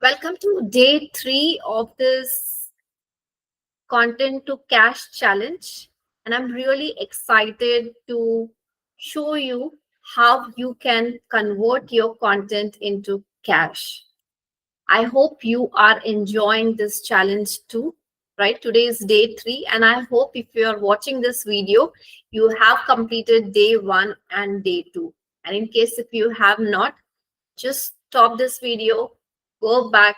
Welcome to day 3 of this content to cash challenge. And I'm really excited to show you how you can convert your content into cash. I hope you are enjoying this challenge too. Right? Today is day 3, and I hope if you are watching this video, you have completed day 1 and day 2. And in case if you have not, just stop this video, go back,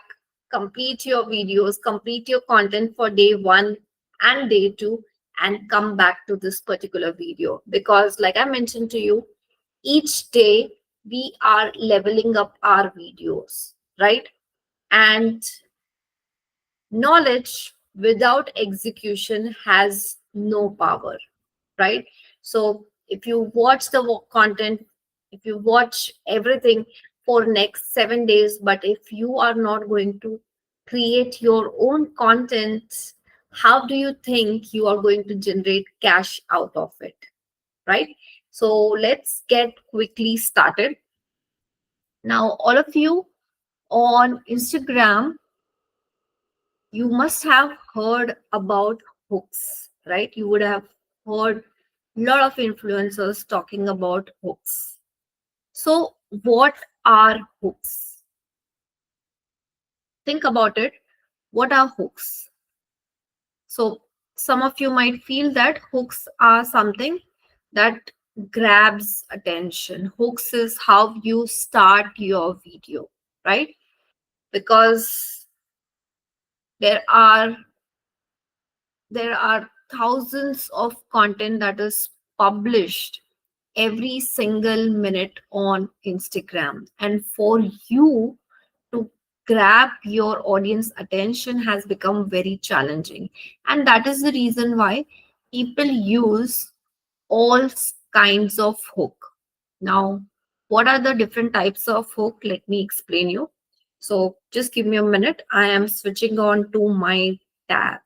complete your videos, complete your content for day 1 and day 2, and come back to this particular video. Because, like I mentioned to you, each day we are leveling up our videos, right? And knowledge without execution has no power, right? So if you watch the content, if you watch everything for next 7 days, but if you are not going to create your own content, how do you think you are going to generate cash out of it, right? So let's get quickly started. Now, all of you on Instagram, you must have heard about hooks, right? You would have heard a lot of influencers talking about hooks. So, what are hooks? Think about it. What are hooks? So, some of you might feel that hooks are something that grabs attention. Hooks is how you start your video, right? Because there are there are thousands of content that is published every single minute on Instagram, and for you to grab your audience attention has become very challenging, and that is the reason why people use all kinds of hook. Now, what are the different types of hook? Let me explain you. So just give me a minute. I am switching on to my tab.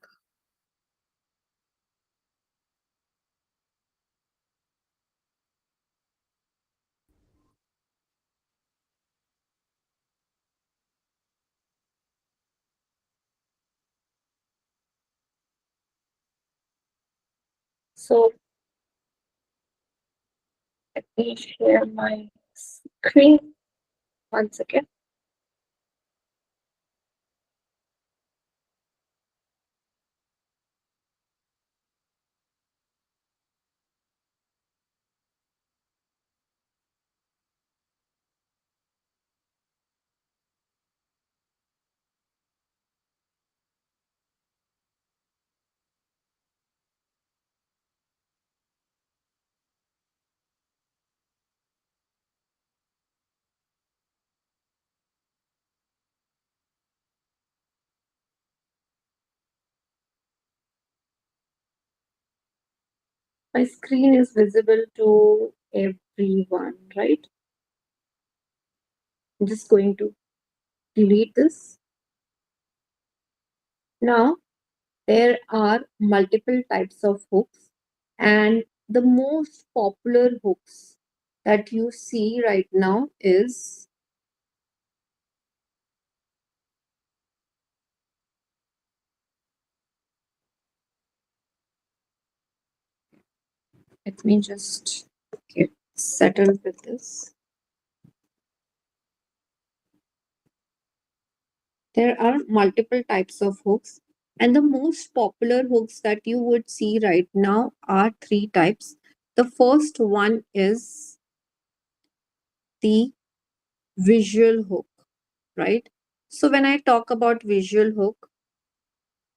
So let me share my screen once again. My screen is visible to everyone, right? I'm just going to delete this. Now, there are multiple types of hooks, and the most popular hooks that you see right now is let me just get settled with this. There are multiple types of hooks, and the most popular hooks that you would see right now are three types. The first one is the visual hook, right? So when I talk about visual hook,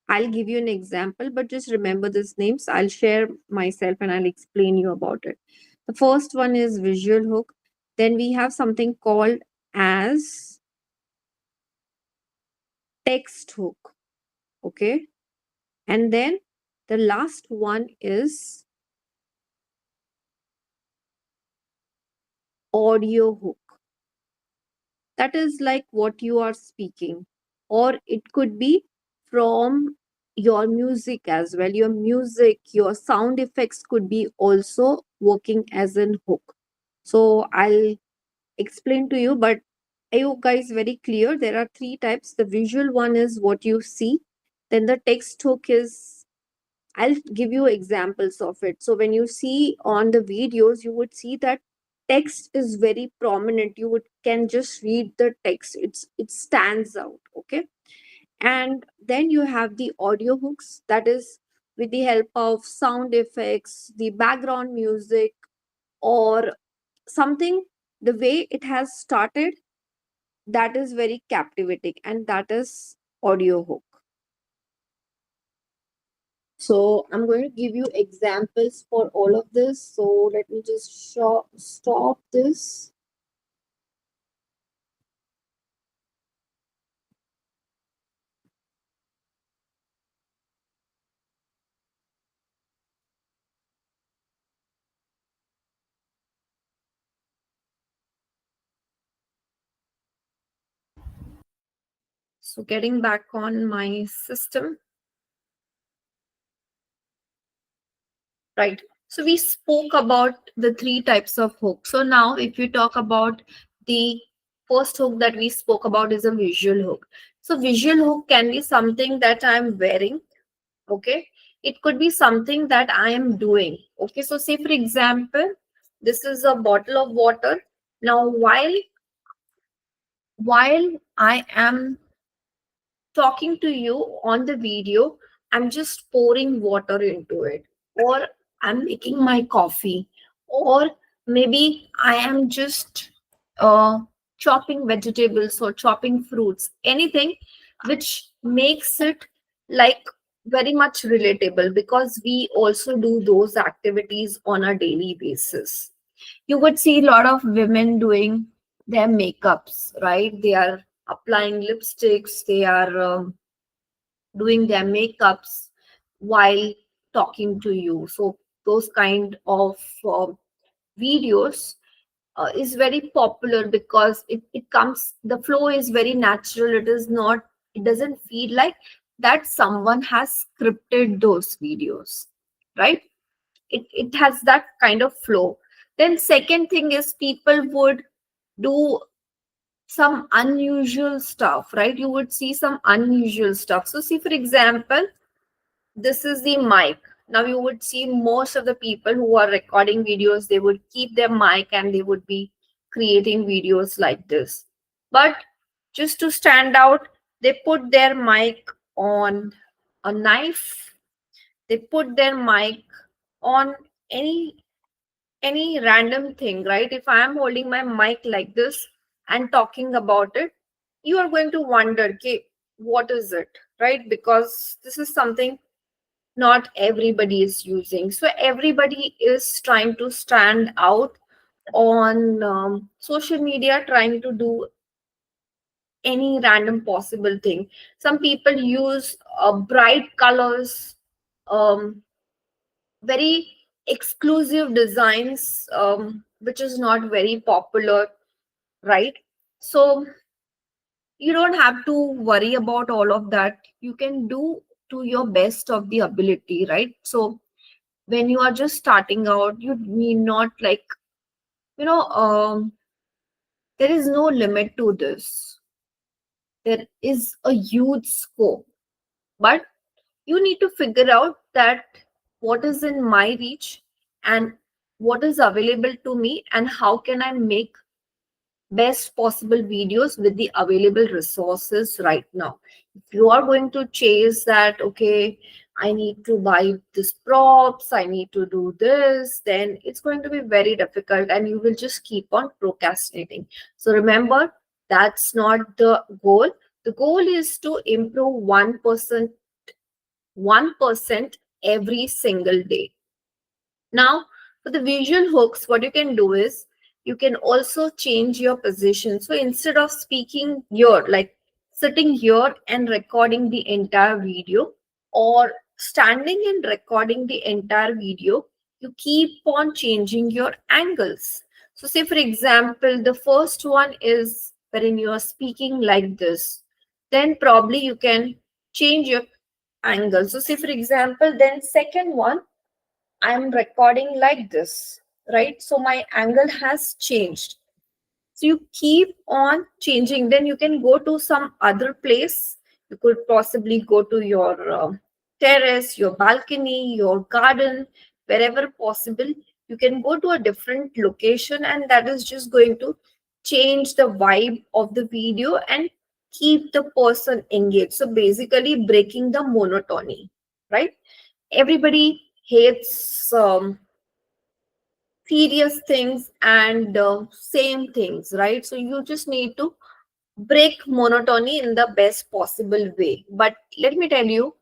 I'll give you an example, but just remember these names. I'll share myself and I'll explain you about it. The first one is visual hook. Then we have something called as text hook. Okay. And then the last one is audio hook. That is like what you are speaking, or it could be from your music as well. Your music, your sound effects could be also working as an hook. So I'll explain to you, but Are you guys very clear? There are three types. The visual one is what you see. Then the text hook is, I'll give you examples of it. So when you see on the videos, you would see that text is very prominent. You would can just read the text. It stands out. Okay. And then you have the audio hooks, that is with the help of sound effects, the background music, or something, the way it has started, that is very captivating, and that is audio hook. So I'm going to give you examples for all of this. So let me just stop this. So getting back on my system, right? So we spoke about the three types of hook. So now if you talk about the first hook that we spoke about is a visual hook. So visual hook can be something that I'm wearing. Okay. It could be something that I am doing. Okay. So say for example, this is a bottle of water. Now while I am talking to you on the video, I'm just pouring water into it, or I'm making my coffee, or maybe I am just uh, chopping vegetables or chopping fruits, anything which makes it like very much relatable, because we also do those activities on a daily basis. You would see a lot of women doing their makeups, right? They are applying lipsticks, they are doing their makeups while talking to you. So those kind of videos is very popular because it comes, the flow is very natural. It is not, it doesn't feel like that someone has scripted those videos, right? It has that kind of flow. Then second thing is people would do some unusual stuff, right? You would see some unusual stuff. So see for example, this is the mic. Now you would see most of the people who are recording videos, they would keep their mic and they would be creating videos like this. But just to stand out, they put their mic on a knife, they put their mic on any any random thing, right? If I am holding my mic like this and talking about it, you are going to wonder, okay, what is it, right? Because this is something not everybody is using. So everybody is trying to stand out on social media, trying to do any random possible thing. Some people use bright colors, um, very exclusive designs, which is not very popular, right? So you don't have to worry about all of that. You can do to your best of the ability, right? So when you are just starting out, you need not like, you know, there is no limit to this. There is a huge scope, but you need to figure out that what is in my reach and what is available to me, and how can I make best possible videos with the available resources right now. If you are going to chase that, okay, I need to buy this props, I need to do this, then it's going to be very difficult and you will just keep on procrastinating. So remember, that's not the goal. The goal is to improve 1% every single day. Now, for the visual hooks, what you can do is you can also change your position. So instead of speaking here, like sitting here and recording the entire video, or standing and recording the entire video, you keep on changing your angles. So, say for example, the first one is wherein you are speaking like this, then probably you can change your angle. So, say for example, then second one, I'm recording like this, right? So my angle has changed. So you keep on changing. Then you can go to some other place. You could possibly go to your terrace, your balcony, your garden, wherever possible. You can go to a different location, and that is just going to change the vibe of the video and keep the person engaged. So basically, breaking the monotony, right? Everybody hates serious things and same things, right? So you just need to break monotony in the best possible way. But let me tell you,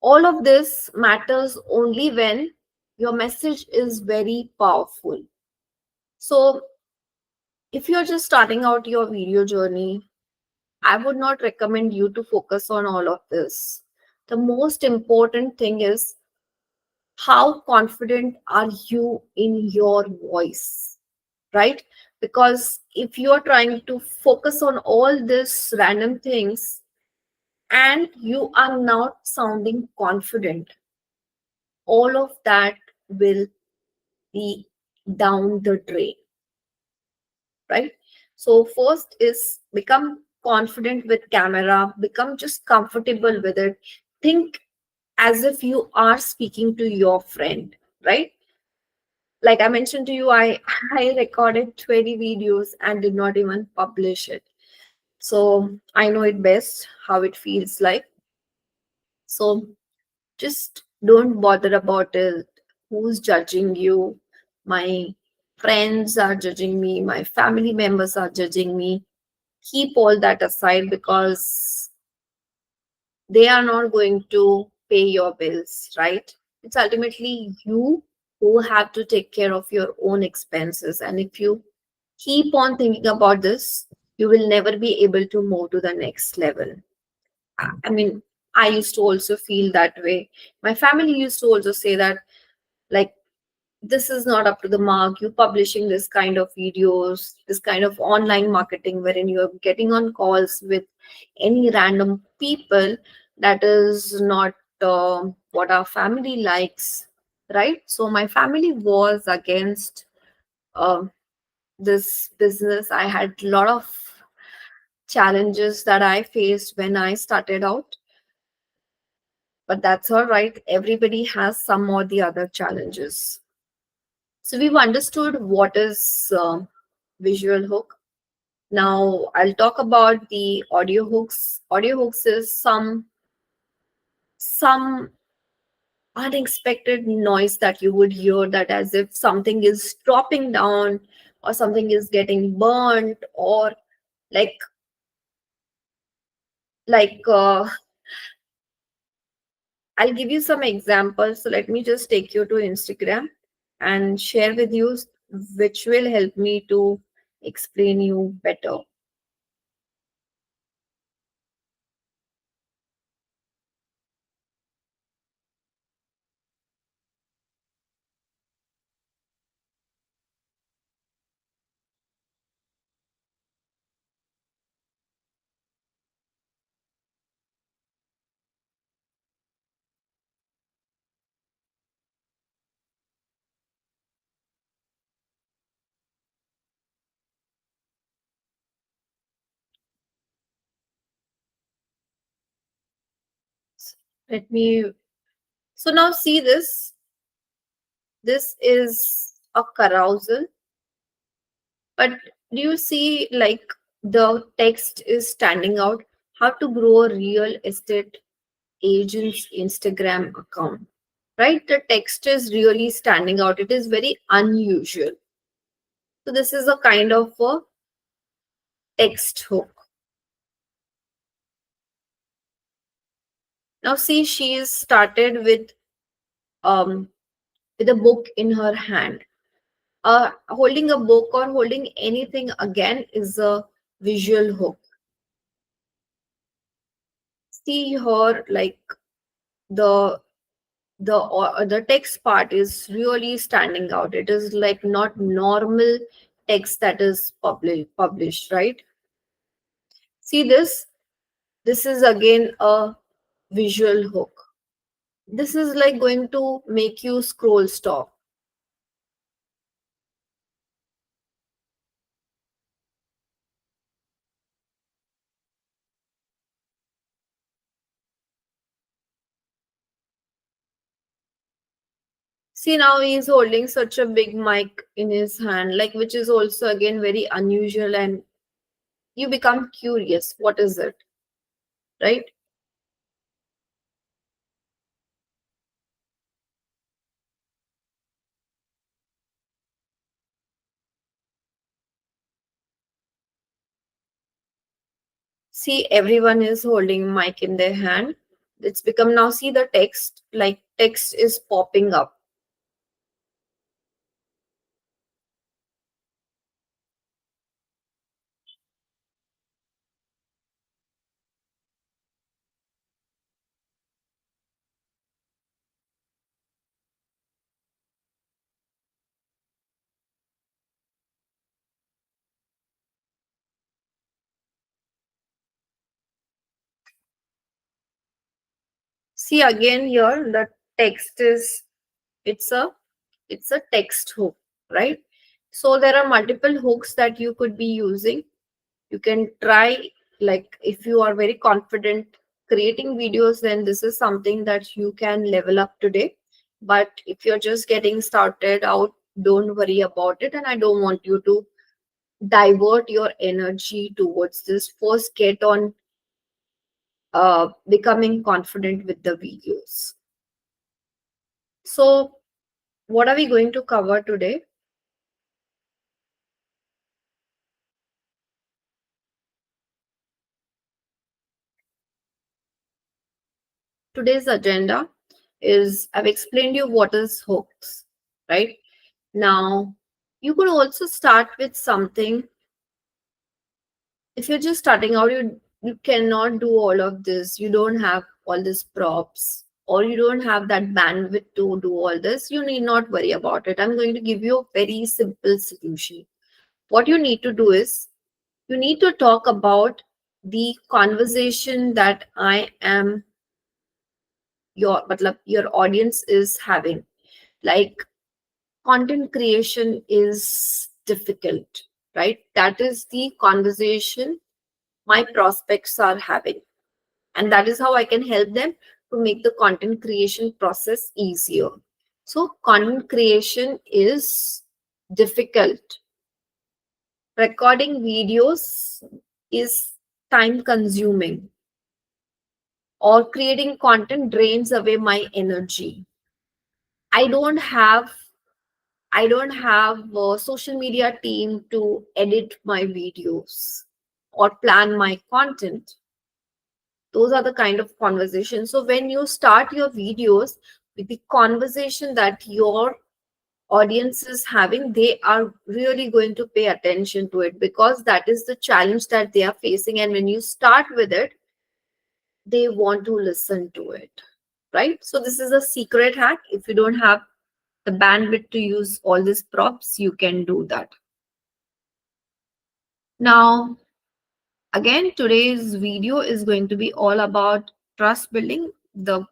all of this matters only when your message is very powerful. So if you're just starting out your video journey, I would not recommend you to focus on all of this. The most important thing is, how confident are you in your voice, right? Because if you're trying to focus on all these random things and you are not sounding confident, all of that will be down the drain, right? So first is become confident with camera, become just comfortable with it. Think as if you are speaking to your friend, right? Like I mentioned to you, I recorded 20 videos and did not even publish it. So I know it best how it feels like. So just don't bother about it. Who's judging you? My friends are judging me, my family members are judging me. Keep all that aside, because they are not going to pay your bills, right? It's ultimately you who have to take care of your own expenses. And if you keep on thinking about this, you will never be able to move to the next level. I mean, I used to also feel that way. My family used to also say that, like, this is not up to the mark. You publishing this kind of videos, this kind of online marketing, wherein you're getting on calls with any random people, that is not what our family likes, right? So my family was against um this business. I had a lot of challenges that I faced when I started out, but that's all right. Everybody has some or the other challenges. So we've understood what is visual hook. Now I'll talk about the audio hooks. Audio hooks is some unexpected noise that you would hear, that as if something is dropping down or something is getting burnt, or like like I'll give you some examples. So let me just take you to Instagram and share with you, which will help me to explain you better. Let me, so now see this. This is a carousel, but do you see, like, the text is standing out? How to grow a real estate agent's Instagram account, right? The text is really standing out. It is very unusual. So this is a kind of a text hook. Now see, she is started um with a book in her hand. Holding a book or holding anything again is a visual hook. See her, like, the the text part is really standing out. It is like not normal text that is published, right? See this. This is again a visual hook. This is like going to make you scroll stop. See, now he's holding such a big mic in his hand, like, which is also again very unusual, and you become curious. What is it? Right? See, everyone is holding mic in their hand. It's become now, see the text, like text is popping up. See again here, the text is, it's a it's a text hook, right? So there are multiple hooks that you could be using. You can try, like if you are very confident creating videos, then this is something that you can level up today. But if you're just getting started out, don't worry about it, and I don't want you to divert your energy towards this. First get on becoming confident with the videos. So what are we going to cover today? Today's agenda is, I've explained you what is hooks, right? Now, you could also start with something. If you're just starting out, you cannot do all of this. You don't have all these props, or you don't have that bandwidth to do all this. You need not worry about it. I'm going to give you a very simple solution. What you need to do is, you need to talk about the conversation that I am your audience is having. Like, content creation is difficult, right? That is the conversation my prospects are having, and that is how I can help them to make the content creation process easier. So content creation is difficult. Recording videos is time consuming, or creating content drains away my energy. I don't have a social media team to edit my videos or plan my content. Those are the kind of conversations. So when you start your videos with the conversation that your audience is having, they are really going to pay attention to it, because that is the challenge that they are facing. And when you start with it, they want to listen to it, right? So this is a secret hack. If you don't have the bandwidth to use all these props, you can do that. Now, again, today's video is going to be all about trust building. The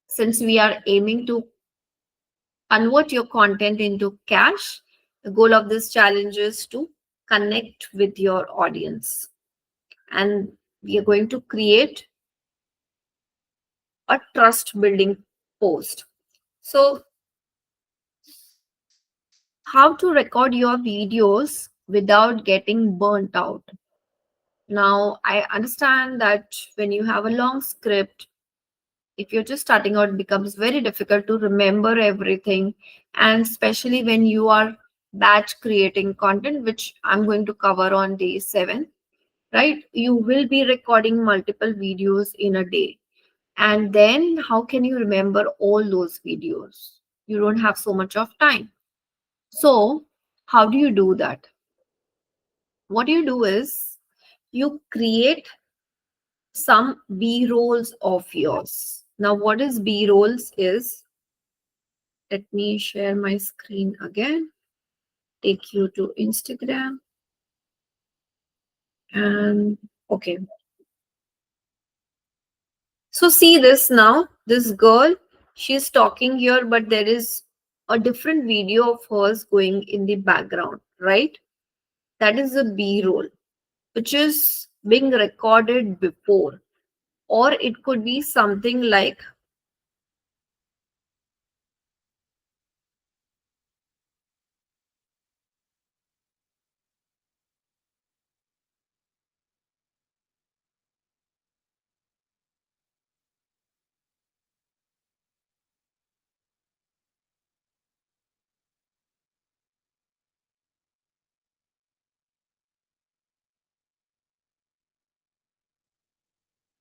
Since we are aiming to convert your content into cash, the goal of this challenge is to connect with your audience. And we are going to create a trust building post. So, how to record your videos without getting burnt out? Now, I understand that when you have a long script, if you're just starting out, it becomes very difficult to remember everything. And especially when you are batch creating content, which I'm going to cover on day 7, right? You will be recording multiple videos in a day. And then how can you remember all those videos? You don't have so much of time. So, how do you do that? What you do is, you create some B rolls of yours. Now, what is B rolls is, let me share my screen again, take you to Instagram. And okay. So see this now, this girl, she's talking here, but there is a different video of hers going in the background, right? That is a B roll, which is being recorded before. Or it could be something like,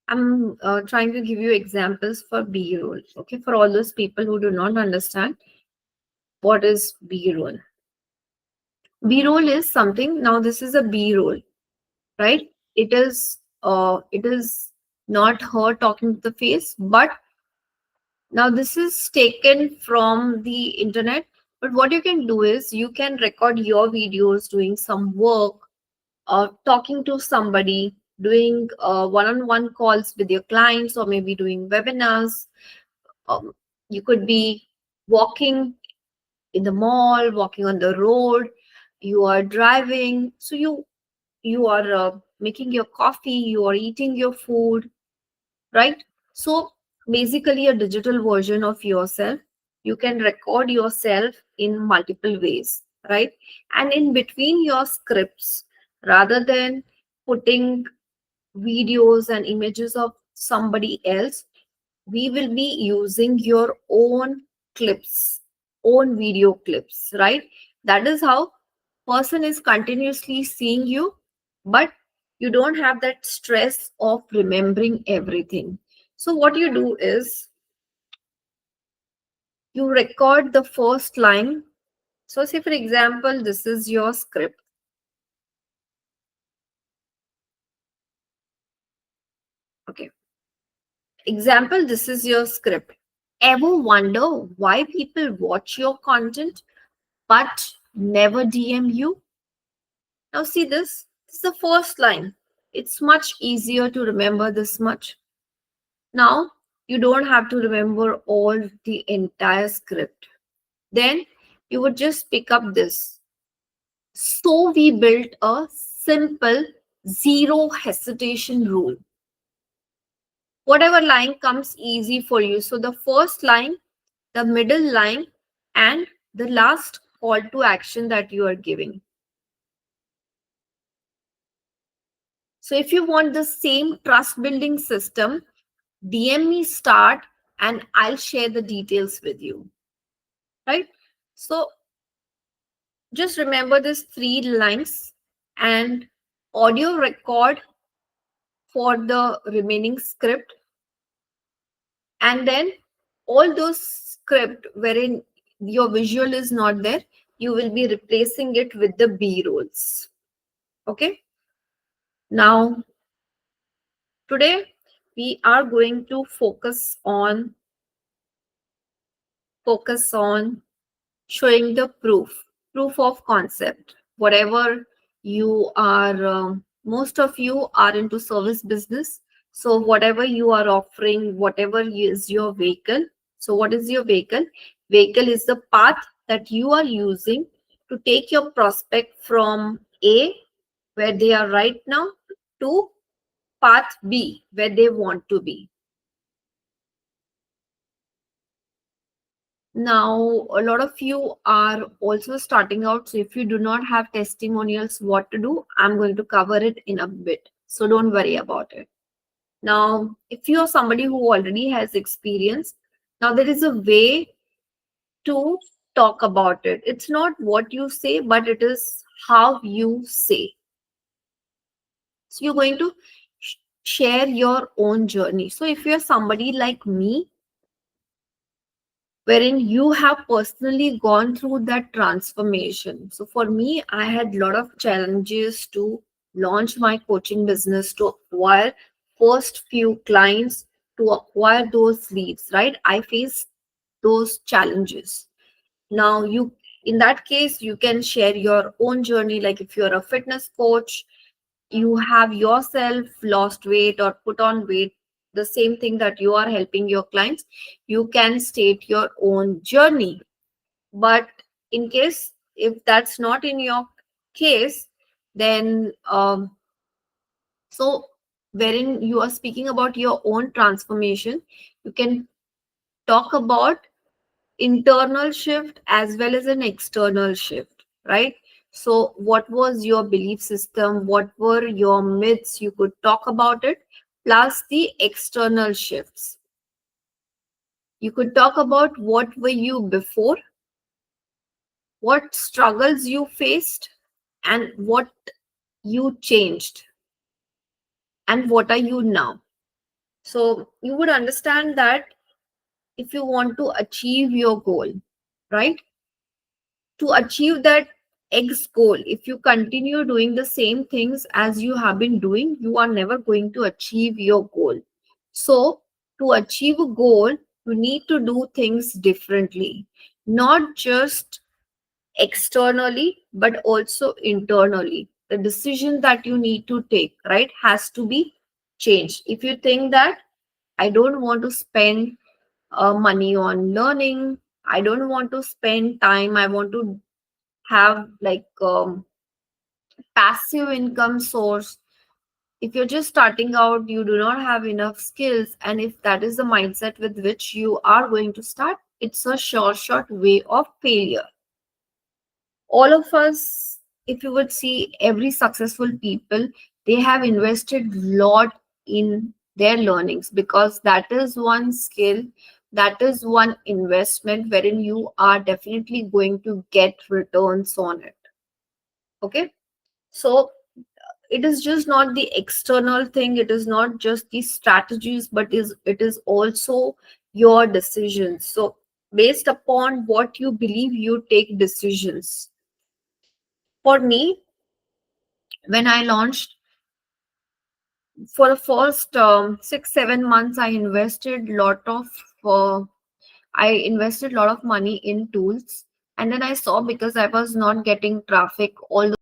I'm trying to give you examples for B-roll. Okay, for all those people who do not understand what is B-roll. B-roll is something. Now this is a B-roll, right? It is not her talking to the face, but now this is taken from the internet. But what you can do is you can record your videos doing some work, talking to somebody, doing one-on-one calls with your clients, or maybe doing webinars. um, you could be walking in the mall, walking on the road, you are driving, so you are making your coffee, you are eating your food, right? So basically a digital version of yourself. You can record yourself in multiple ways, right? And in between your scripts, rather than putting videos and images of somebody else, we will be using your own clips, own video clips, right? That is how person is continuously seeing you, but you don't have that stress of remembering everything. So what you do is you record the first line. So say for example, this is your script. Okay. Example, this is your script. Ever wonder why people watch your content but never DM you? Now see this. This is the first line. It's much easier to remember this much. Now you don't have to remember all the entire script. Then you would just pick up this. So we built a simple zero hesitation rule. Whatever line comes easy for you. So the first line, the middle line, and the last call to action that you are giving. So if you want the same trust building system, DM me start and I'll share the details with you. Right? So just remember these three lines and audio record for the remaining script, and then all those script wherein your visual is not there, you will be replacing it with the B rolls. Okay. Now today we are going to focus on showing the proof of concept. Whatever you are, most of you are into service business. So whatever you are offering, whatever is your vehicle. So what is your vehicle? Vehicle is the path that you are using to take your prospect from A, where they are right now, to path B, where they want to be. Now, a lot of you are also starting out. So if you do not have testimonials, what to do, I'm going to cover it in a bit. So don't worry about it. Now, if you're somebody who already has experience, now there is a way to talk about it. It's not what you say, but it is how you say. So you're going to share your own journey. So if you're somebody like me, wherein you have personally gone through that transformation. So for me, I had a lot of challenges to launch my coaching business, to acquire first few clients, to acquire those leads, right? I faced those challenges. Now you, in that case, you can share your own journey. Like if you're a fitness coach, you have yourself lost weight or put on weight, the same thing that you are helping your clients, you can state your own journey. But in case if that's not in your case, then so wherein you are speaking about your own transformation, you can talk about internal shift as well as an external shift, right? So what was your belief system, what were your myths, you could talk about it, plus the external shifts. You could talk about what were you before, what struggles you faced, and what you changed, and what are you now. So you would understand that if you want to achieve your goal, right? To achieve that X goal, if you continue doing the same things as you have been doing, you are never going to achieve your goal. So, to achieve a goal, you need to do things differently, not just externally, but also internally. The decision that you need to take, right, has to be changed. If you think that I don't want to spend money on learning, I don't want to spend time, I want to have like passive income source. If you're just starting out, you do not have enough skills, and if that is the mindset with which you are going to start, it's a short way of failure. All of us, if you would see every successful people, they have invested lot in their learnings, because that is one skill, that is one investment wherein you are definitely going to get returns on it. Okay, so it is just not the external thing, it is not just the strategies, but it is also your decisions. So based upon what you believe, you take decisions. For me, when I launched, for the first 6 7 months, uh, I invested a lot of money in tools, and then I saw, because I was not getting traffic, all